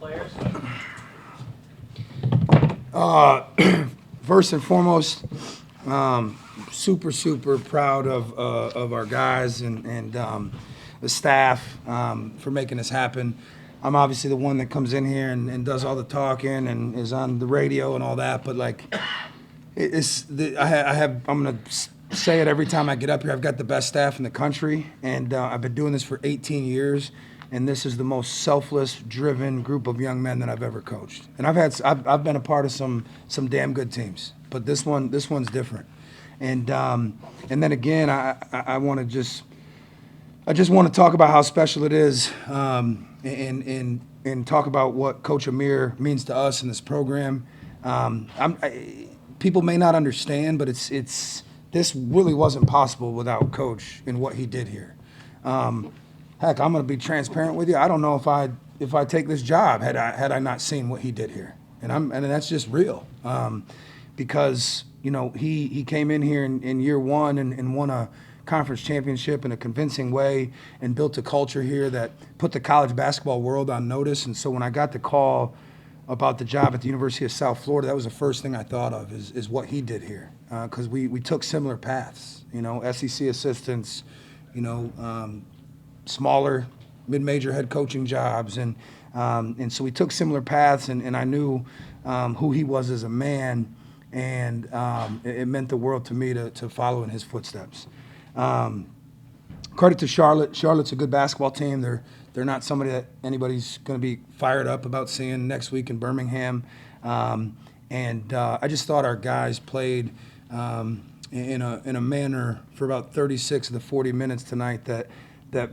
players? First and foremost, super proud of our guys and the staff for making this happen. I'm obviously the one that comes in here and does all the talking and is on the radio and all that, but like, I'm gonna say it every time I get up here. I've got the best staff in the country, and I've been doing this for 18 years. And this is the most selfless, driven group of young men that I've ever coached. And I've been a part of some damn good teams, but this one's different. And then again, I just want to talk about how special it is, and talk about what Coach Amir means to us in this program. People may not understand, but this really wasn't possible without Coach and what he did here. Heck, I'm going to be transparent with you. I don't know if I take this job had I not seen what he did here, and that's just real. Because he came in here in year one and won a conference championship in a convincing way and built a culture here that put the college basketball world on notice. And so when I got the call about the job at the University of South Florida, that was the first thing I thought of is what he did here, because we took similar paths. SEC assistants, smaller mid-major head coaching jobs, and so we took similar paths, and I knew who he was as a man, and it meant the world to me to follow in his footsteps. Credit to Charlotte. Charlotte's a good basketball team. They're not somebody that anybody's going to be fired up about seeing next week in Birmingham, and I just thought our guys played in a manner for about 36 of the 40 minutes tonight that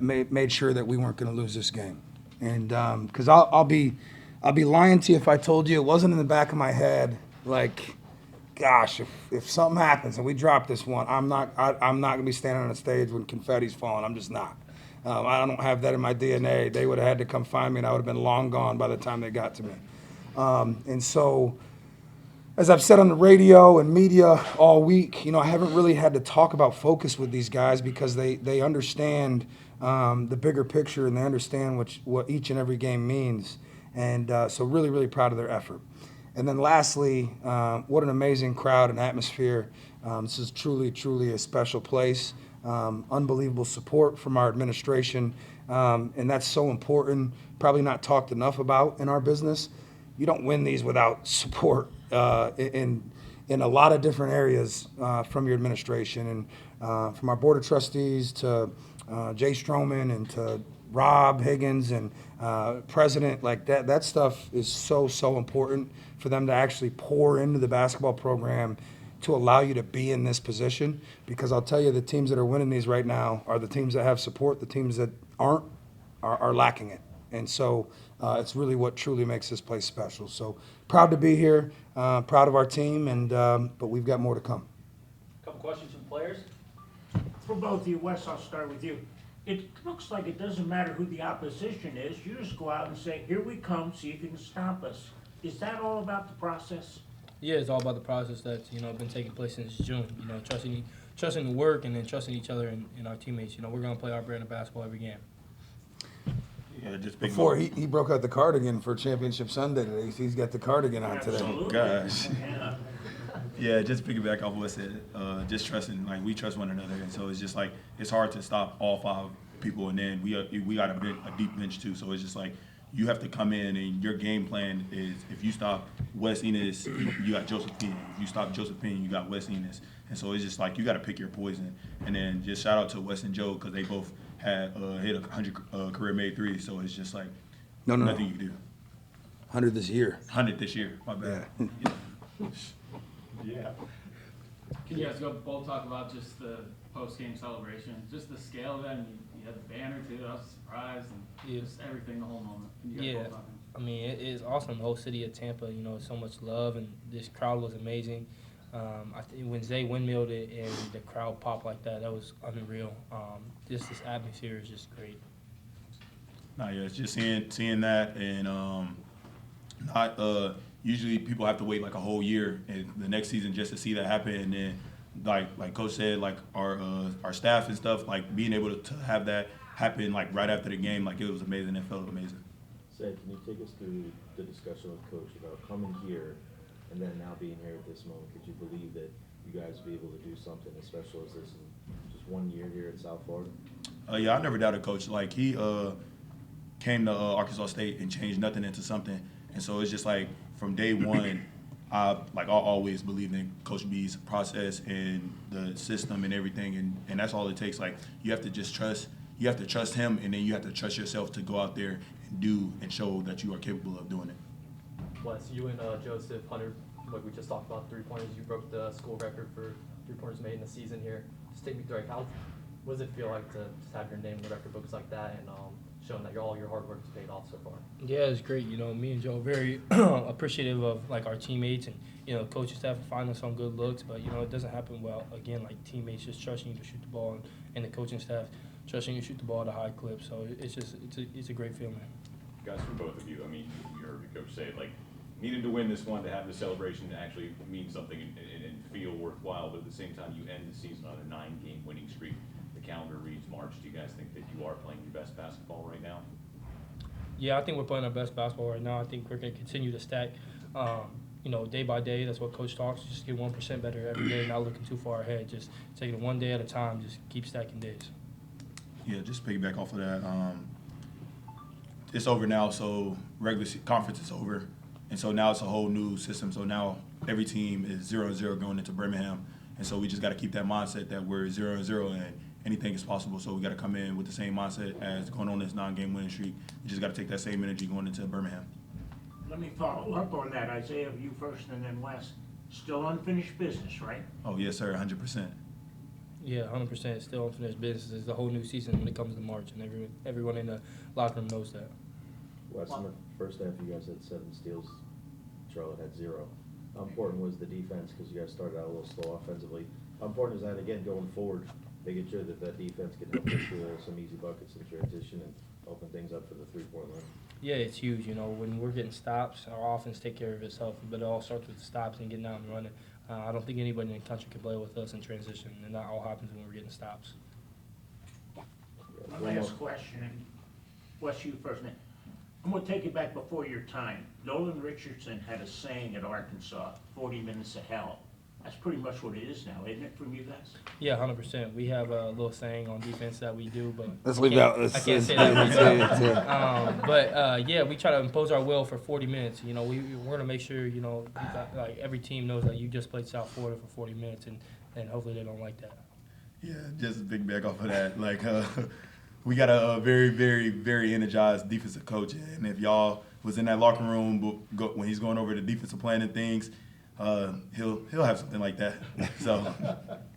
made sure that we weren't going to lose this game. And because I'll be lying to you if I told you it wasn't in the back of my head, like, gosh, if something happens and we drop this one, I'm not going to be standing on the stage when confetti's falling. I'm just not. I don't have that in my DNA. They would have had to come find me, and I would have been long gone by the time they got to me. And so, as I've said on the radio and media all week, I haven't really had to talk about focus with these guys because they understand the bigger picture, and they understand what each and every game means. And so really proud of their effort. And then lastly, what an amazing crowd and atmosphere. This is truly a special place. Unbelievable support from our administration. And that's so important, probably not talked enough about in our business. You don't win these without support in a lot of different areas from your administration, and from our board of trustees to Jay Stroman and to Rob Higgins and president. Like that stuff is so important for them to actually pour into the basketball program to allow you to be in this position. Because I'll tell you, the teams that are winning these right now are the teams that have support. The teams that aren't are lacking it. And so it's really what truly makes this place special. So proud to be here, proud of our team, and but we've got more to come. A couple questions from players. For both of you, Wes, I'll start with you. It looks like it doesn't matter who the opposition is. You just go out and say, here we come, see if you can stop us. Is that all about the process? Yeah, it's all about the process that's been taking place since June. Trusting the work and then trusting each other and our teammates. We're going to play our brand of basketball every game. Yeah, just Before he broke out the cardigan for Championship Sunday today. He's got the cardigan on today. Oh, gosh. Yeah, just piggyback off what I said. Just trusting, like, we trust one another, and so it's just like it's hard to stop all five people, and then we got a deep bench too. So it's just like you have to come in, and your game plan is if you stop Wes Enis, you got Joseph Penn. If you stop Joseph Penn, you got Wes Enis. And so it's just like you got to pick your poison. And then just shout out to Wes and Joe because they both had hit 100 career made threes. So it's just like nothing you can do. 100 this year. 100 this year. My bad. Yeah. Can you guys both talk about just the post-game celebration, just the scale of it? And you had the banner too. I was surprised, and just everything, the whole moment. Can you guys both talk? I mean, it is awesome. The whole city of Tampa, so much love, and this crowd was amazing. I think when Zay windmilled it and the crowd popped like that was unreal. Just this atmosphere is just great. Yeah, it's just seeing that, and not usually people have to wait like a whole year and the next season just to see that happen. And then like Coach said, like our staff and stuff, like being able to have that happen like right after the game, like it was amazing. It felt amazing. Zay, can you take us through the discussion with Coach about coming here and then now being here at this moment? Could you believe that you guys would be able to do something as special as this in just 1 year here at South Florida? Yeah, I never doubted Coach. Like, he came to Arkansas State and changed nothing into something. And so it's just like from day one, I always believed in Coach B's process and the system and everything. And that's all it takes. Like, you have to just trust. You have to trust him, and then you have to trust yourself to go out there and do and show that you are capable of doing it. Wes, you and Joseph Hunter, like we just talked about, 3-pointers. You broke the school record for 3-pointers made in the season here. Just take me through, like, what does it feel like to just have your name in the record books like that and showing that all your hard work has paid off so far? Yeah, it's great. You know, me and Joe are very appreciative of like our teammates and coaching staff for finding us on good looks. But it doesn't happen well. Again, like teammates just trusting you to shoot the ball, and the coaching staff trusting you to shoot the ball at a high clip. So it's a great feeling. Guys, for both of you, I mean, you heard the coach say it, like, needed to win this one to have the celebration to actually mean something and feel worthwhile, but at the same time, you end the season on a 9-game winning streak. The calendar reads March. Do you guys think that you are playing your best basketball right now? Yeah, I think we're playing our best basketball right now. I think we're going to continue to stack, day by day. That's what Coach talks. Just get 1% better every day, not looking too far ahead. Just taking it one day at a time. Just keep stacking days. Yeah, just piggyback off of that. It's over now, so conference is over. And so now it's a whole new system. So now every team is 0-0 going into Birmingham. And so we just got to keep that mindset that we're 0-0 and anything is possible. So we got to come in with the same mindset as going on this 9-game winning streak. We just got to take that same energy going into Birmingham. Let me follow up on that. Izaiyah, you first and then Wes. Still unfinished business, right? Oh, yes, sir, 100%. Yeah, 100%. It's still unfinished business. It's a whole new season when it comes to March, and everyone in the locker room knows that. Wes, in the first half, you guys had 7 steals. Charlotte had 0. How important was the defense? Because you guys started out a little slow offensively. How important is that, again, going forward, making sure that that defense can help us with some easy buckets in transition and open things up for the 3-point line? Yeah, it's huge. When we're getting stops, our offense take care of itself. But it all starts with the stops and getting out and running. I don't think anybody in the country can play with us in transition, and that all happens when we're getting stops. One last question, and Wes, you first. I'm going to take you back before your time. Nolan Richardson had a saying at Arkansas, 40 minutes of hell. That's pretty much what it is now, isn't it, from you guys? Yeah, 100%. We have a little saying on defense that we do, but Let's leave that. I can't say that. Yeah, we try to impose our will for 40 minutes. We're going to make sure, like every team knows that you just played South Florida for 40 minutes, and hopefully they don't like that. Yeah, just a big back off of that. Like, we got a very, very, very energized defensive coach. And if y'all was in that locker room when he's going over the defensive plan and things, he'll have something like that. So,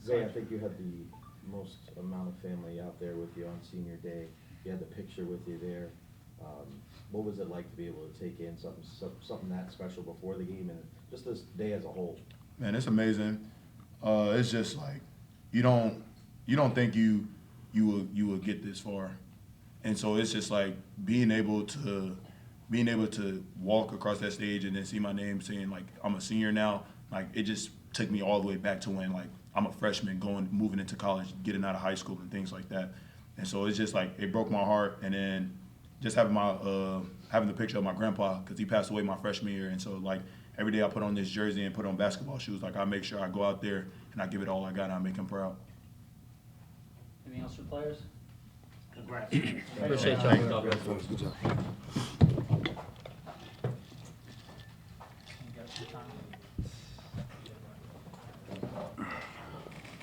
Zay, I think you had the most amount of family out there with you on senior day. You had the picture with you there. What was it like to be able to take in something that special before the game and just this day as a whole? Man, it's amazing. It's just like you don't think you will get this far, and so it's just like being able to walk across that stage and then see my name saying like I'm a senior now. Like it just took me all the way back to when like I'm a freshman moving into college, getting out of high school and things like that. And so it's just like it broke my heart. And then just having the picture of my grandpa, because he passed away my freshman year. And so like every day I put on this jersey and put on basketball shoes, like I make sure I go out there and I give it all I got and I make him proud. Anything else for players? Congrats. Appreciate y'all. Good job.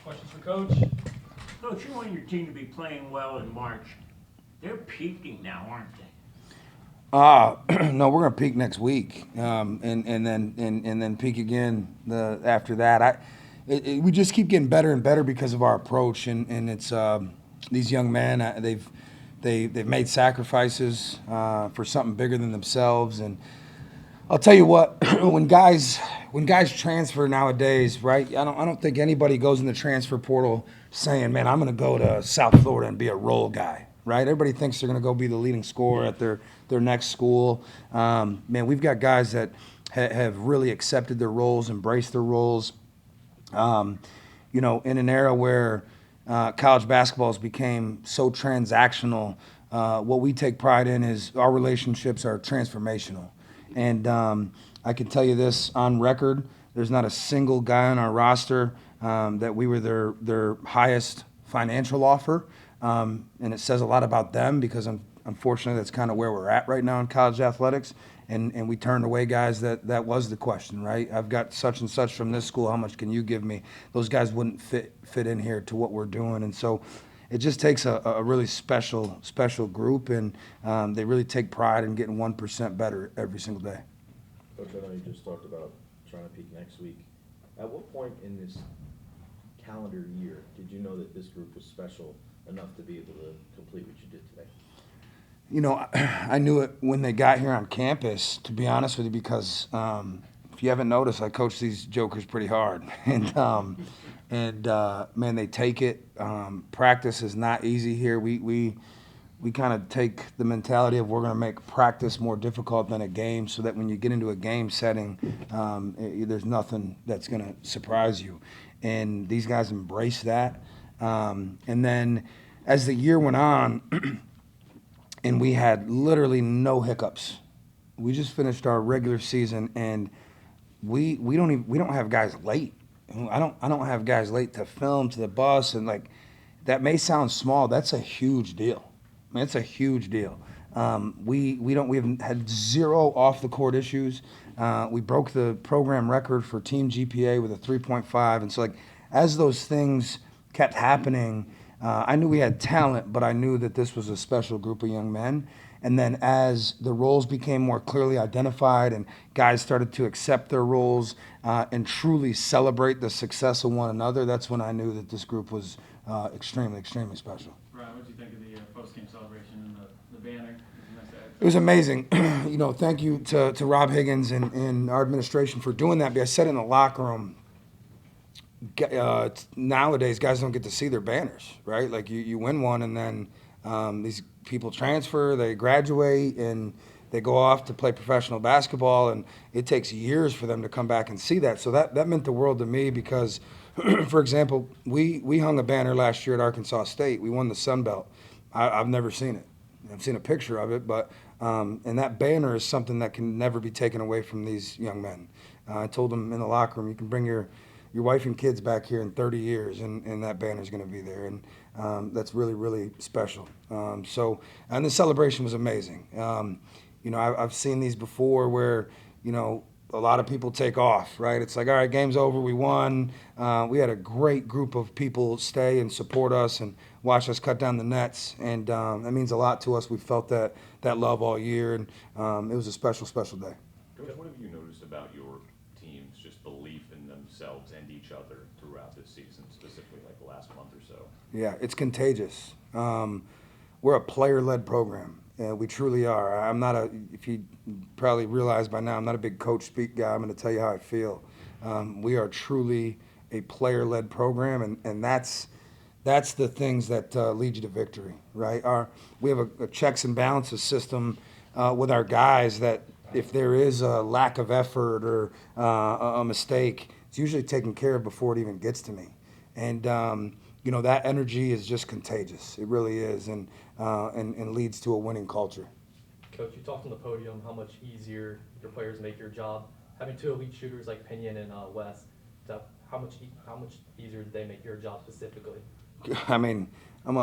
Questions for Coach? Coach, you want your team to be playing well in March. They're peaking now, aren't they? No, we're gonna peak next week, and then peak again after that. We just keep getting better and better because of our approach, and it's these young men. They've made sacrifices for something bigger than themselves, and I'll tell you what, when guys transfer nowadays, right? I don't think anybody goes in the transfer portal saying, "Man, I'm gonna go to South Florida and be a role guy." Right? Everybody thinks they're going to go be the leading scorer at their next school. Man, we've got guys that have really accepted their roles, embraced their roles. In an era where college basketball has become so transactional, what we take pride in is our relationships are transformational. And I can tell you this on record, there's not a single guy on our roster that we were their highest financial offer. And it says a lot about them because unfortunately that's kind of where we're at right now in college athletics. And we turned away guys that was the question, right? I've got such and such from this school. How much can you give me? Those guys wouldn't fit in here to what we're doing. And so it just takes a really special group, and they really take pride in getting 1% better every single day. Coach, I know you just talked about trying to peak next week. At what point in this calendar year did you know that this group was special enough to be able to complete what you did today? You know, I knew it when they got here on campus, to be honest with you, because if you haven't noticed, I coach these jokers pretty hard. And man, they take it. Practice is not easy here. We kind of take the mentality of we're going to make practice more difficult than a game so that when you get into a game setting, there's nothing that's going to surprise you. And these guys embrace that. And then as the year went on, and we had literally no hiccups. We just finished our regular season, and we don't have guys late. I don't have guys late to film, to the bus, and like that may sound small. That's a huge deal. I mean, it's a huge deal. We have had 0 off the court issues. We broke the program record for team GPA with a 3.5, and so like as those things kept happening. I knew we had talent, but I knew that this was a special group of young men. And then as the roles became more clearly identified and guys started to accept their roles and truly celebrate the success of one another, that's when I knew that this group was extremely special. Bryan, what did you think of the post-game celebration and the banner? It was amazing. You know, thank you to Rob Higgins and our administration for doing that. Because I said in the locker room, nowadays guys don't get to see their banners, right? Like you win one and then these people transfer, they graduate, and they go off to play professional basketball, and it takes years for them to come back and see that. So that meant the world to me because, for example, we hung a banner last year at Arkansas State. We won the Sun Belt. I've never seen it. I've seen a picture of it, but and that banner is something that can never be taken away from these young men. I told them in the locker room, you can bring your wife and kids back here in 30 years, and that banner's going to be there, and that's really special. And the celebration was amazing. You know, I've seen these before where, you know, a lot of people take off, right? It's like, all right, game's over, we won. We had a great group of people stay and support us and watch us cut down the nets, and that means a lot to us. We felt that love all year, and it was a special day. Coach, what have you noticed about your team's just belief in themselves and each other throughout this season, specifically like the last month or so? Yeah, it's contagious. We're a player-led program. We truly are. If you probably realize by now, I'm not a big coach speak guy. I'm going to tell you how I feel. We are truly a player-led program, and that's the things that lead you to victory, right? We have a checks and balances system with our guys that if there is a lack of effort or a mistake, it's usually taken care of before it even gets to me. And you know, that energy is just contagious. It really is, and leads to a winning culture. Coach, you talked on the podium how much easier your players make your job. Having 2 elite shooters like Pinion and Wes, how much easier did they make your job specifically? I mean, I'm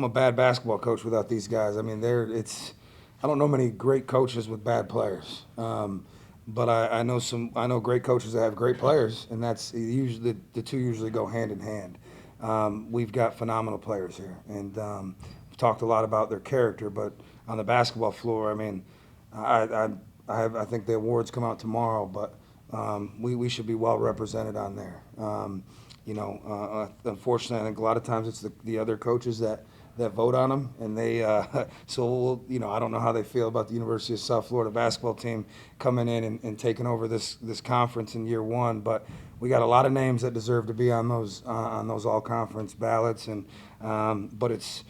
a bad basketball coach without these guys. I mean, I don't know many great coaches with bad players. But I know great coaches that have great players, and that's usually the two usually go hand in hand. We've got phenomenal players here, and we've talked a lot about their character, but on the basketball floor, I mean, I think the awards come out tomorrow, but we should be well represented on there. You know, unfortunately, I think a lot of times it's the other coaches that vote on them, and they so you know, I don't know how they feel about the University of South Florida basketball team coming in and taking over this conference in year 1, but we got a lot of names that deserve to be on those all conference ballots, and but it's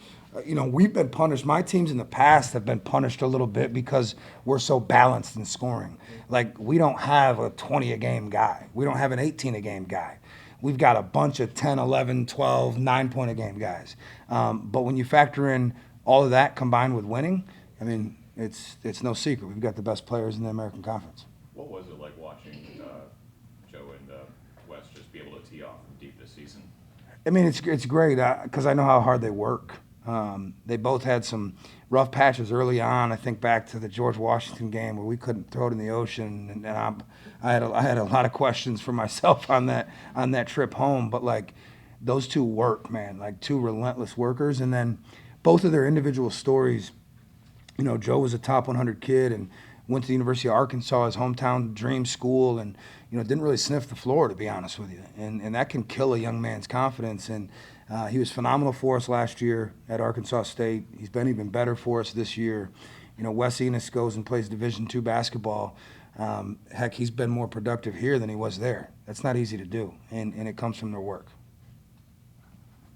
you know, we've been punished. My teams in the past have been punished a little bit because we're so balanced in scoring. Like, we don't have a 20-a-game guy. We don't have an 18-a-game guy. We've got a bunch of 10, 11, 12, 9-point-a-game guys. But when you factor in all of that combined with winning, I mean, it's no secret. We've got the best players in the American Conference. What was it like watching Joe and Wes just be able to tee off from deep this season? I mean, it's great because I know how hard they work. They both had some rough patches early on. I think back to the George Washington game where we couldn't throw it in the ocean, and I had a lot of questions for myself on that trip home. But like those two work, man, like two relentless workers, and then both of their individual stories. You know, Joe was a top 100 kid and went to the University of Arkansas, his hometown dream school, and didn't really sniff the floor, to be honest with you. And that can kill a young man's confidence. And he was phenomenal for us last year at Arkansas State. He's been even better for us this year. Wes Enis goes and plays Division II basketball. Heck, he's been more productive here than he was there. That's not easy to do, and it comes from their work.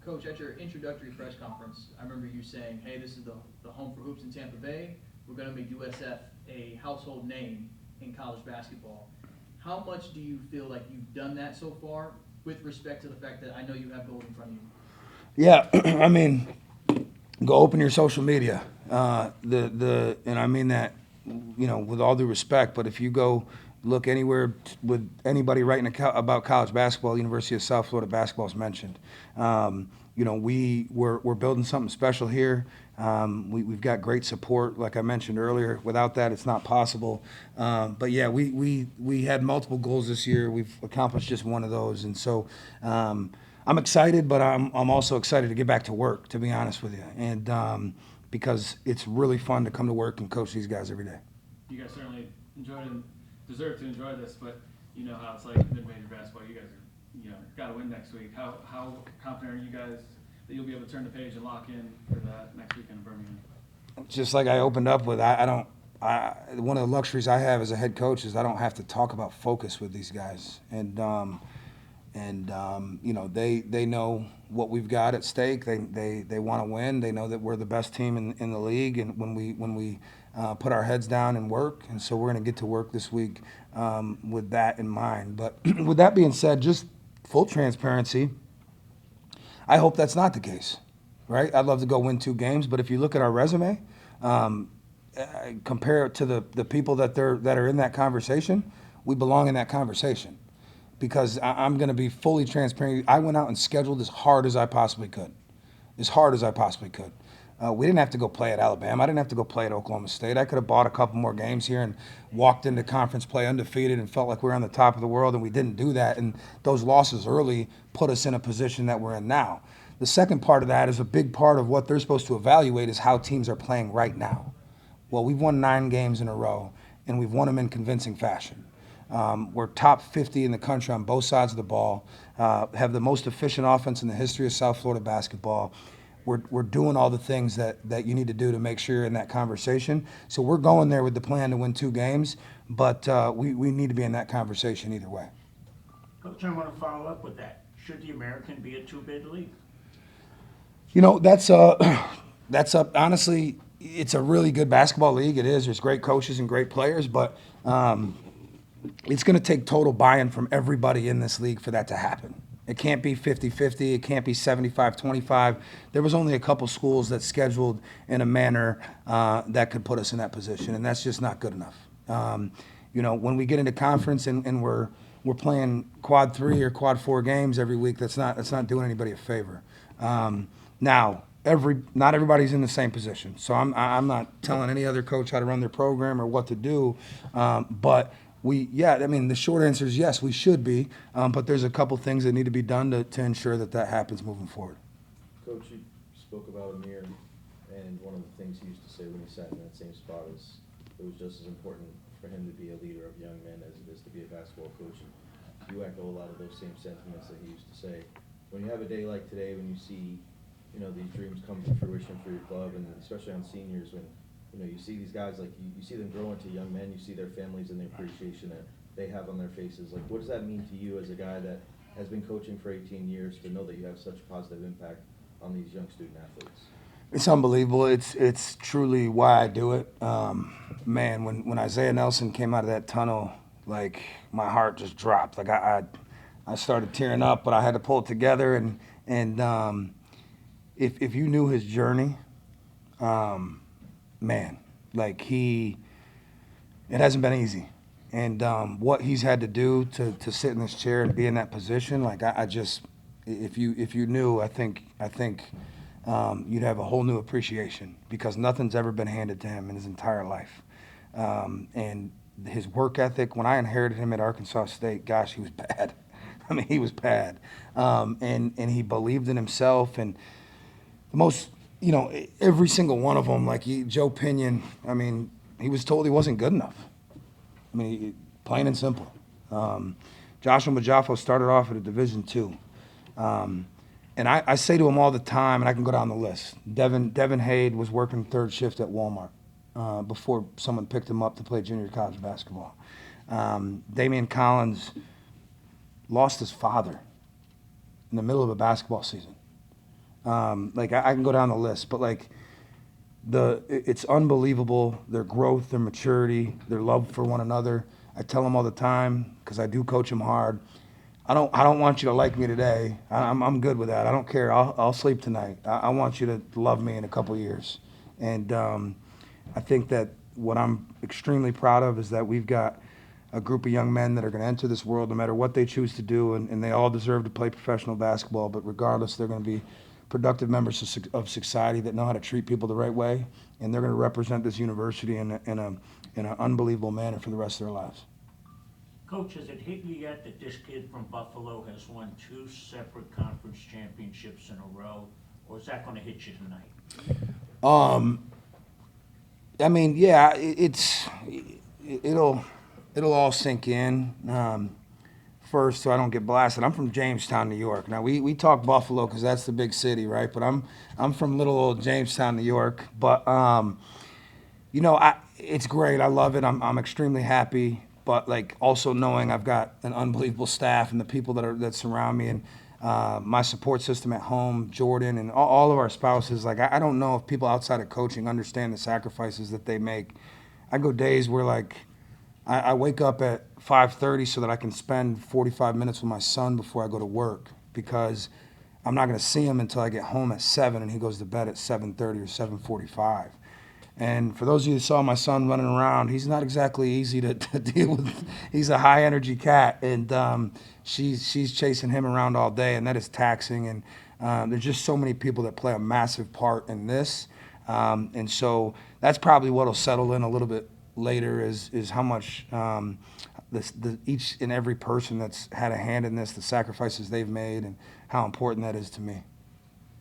Coach, at your introductory press conference, I remember you saying, hey, this is the home for hoops in Tampa Bay. We're going to make USF a household name in college basketball. How much do you feel like you've done that so far with respect to the fact that I know you have gold in front of you? Yeah, I mean, go open your social media. And I mean that, with all due respect, but if you go look anywhere with anybody writing about college basketball, University of South Florida basketball is mentioned. We're building something special here. We've got great support, like I mentioned earlier. Without that, it's not possible. But yeah, we had multiple goals this year. We've accomplished just one of those, and so I'm excited, but I'm also excited to get back to work, to be honest with you, and because it's really fun to come to work and coach these guys every day. You guys certainly enjoyed and deserve to enjoy this, but you know how it's like mid-major basketball. You guys are, got to win next week. How confident are you guys that you'll be able to turn the page and lock in for that next weekend in Birmingham? Just like I opened up with, one of the luxuries I have as a head coach is I don't have to talk about focus with these guys, and they know what we've got at stake. They want to win. They know that we're the best team in the league, and when we put our heads down and work, and so we're going to get to work this week with that in mind. But with that being said, just full transparency, I hope that's not the case, right? I'd love to go win 2 games, but if you look at our resume, compare it to the people that are in that conversation, we belong in that conversation. Because I'm going to be fully transparent. I went out and scheduled as hard as I possibly could. We didn't have to go play at Alabama. I didn't have to go play at Oklahoma State. I could have bought a couple more games here and walked into conference play undefeated and felt like we were on the top of the world, and we didn't do that. And those losses early put us in a position that we're in now. The second part of that is a big part of what they're supposed to evaluate is how teams are playing right now. Well, we've won 9 games in a row, and we've won them in convincing fashion. We're top 50 in the country on both sides of the ball, have the most efficient offense in the history of South Florida basketball. We're doing all the things that you need to do to make sure you're in that conversation. So we're going there with the plan to win 2 games, but we need to be in that conversation either way. Coach, I want to follow up with that. Should the American be a 2-bid league? That's up. Honestly, it's a really good basketball league. It is. There's great coaches and great players, but it's going to take total buy-in from everybody in this league for that to happen. It can't be 50-50. It can't be 75-25. There was only a couple schools that scheduled in a manner that could put us in that position, and that's just not good enough. When we get into conference and we're playing quad 3 or quad 4 games every week, that's not doing anybody a favor. Now, not everybody's in the same position, so I'm not telling any other coach how to run their program or what to do, but the short answer is yes, we should be, but there's a couple things that need to be done to ensure that happens moving forward. Coach, you spoke about Amir, and one of the things he used to say when he sat in that same spot is it was just as important for him to be a leader of young men as it is to be a basketball coach. And you echo a lot of those same sentiments that he used to say. When you have a day like today, when you see these dreams come to fruition for your club, and especially on seniors, when you see these guys, like you see them grow into young men, you see their families and the appreciation that they have on their faces. Like, what does that mean to you as a guy that has been coaching for 18 years to know that you have such a positive impact on these young student athletes? It's unbelievable. It's truly why I do it. Man, when Izaiyah Nelson came out of that tunnel, like my heart just dropped. Like I started tearing up, but I had to pull it together. And if you knew his journey, man, like it hasn't been easy. And what he's had to do to sit in this chair and be in that position, like I just, if you knew, I think you'd have a whole new appreciation because nothing's ever been handed to him in his entire life. And his work ethic, when I inherited him at Arkansas State, gosh, he was bad. I mean, he was bad. And he believed in himself. And the most, every single one of them, like Joe Pinion, I mean, he was told he wasn't good enough. I mean, plain and simple. Joshua Majafo started off at a Division II. And I say to him all the time, and I can go down the list, Devin Hade was working third shift at Walmart before someone picked him up to play junior college basketball. Damian Collins lost his father in the middle of a basketball season. I can go down the list, but it's unbelievable, their growth, their maturity, their love for one another. I tell them all the time, because I do coach them hard, I don't want you to like me today. I'm good with that. I don't care. I'll sleep tonight. I want you to love me in a couple years. And I think that what I'm extremely proud of is that we've got a group of young men that are going to enter this world no matter what they choose to do, and they all deserve to play professional basketball, but regardless, they're going to be productive members of society that know how to treat people the right way, and they're going to represent this university in an unbelievable manner for the rest of their lives. Coach, has it hit you yet that this kid from Buffalo has won 2 separate conference championships in a row, or is that going to hit you tonight? I mean, yeah, it'll all sink in first, so I don't get blasted. I'm from Jamestown, New York. Now we talk Buffalo because that's the big city, right? But I'm from little old Jamestown, New York. But it's great. I love it. I'm extremely happy. But also knowing I've got an unbelievable staff and the people that surround me and my support system at home, Jordan and all of our spouses. I don't know if people outside of coaching understand the sacrifices that they make. I go days where I wake up at 5:30 so that I can spend 45 minutes with my son before I go to work because I'm not going to see him until I get home at 7 and he goes to bed at 7:30 or 7:45. And for those of you who saw my son running around, he's not exactly easy to deal with. He's a high-energy cat, and she's chasing him around all day, and that is taxing. And there's just so many people that play a massive part in this. And so that's probably what will settle in a little bit later is how much each and every person that's had a hand in this, the sacrifices they've made, and how important that is to me.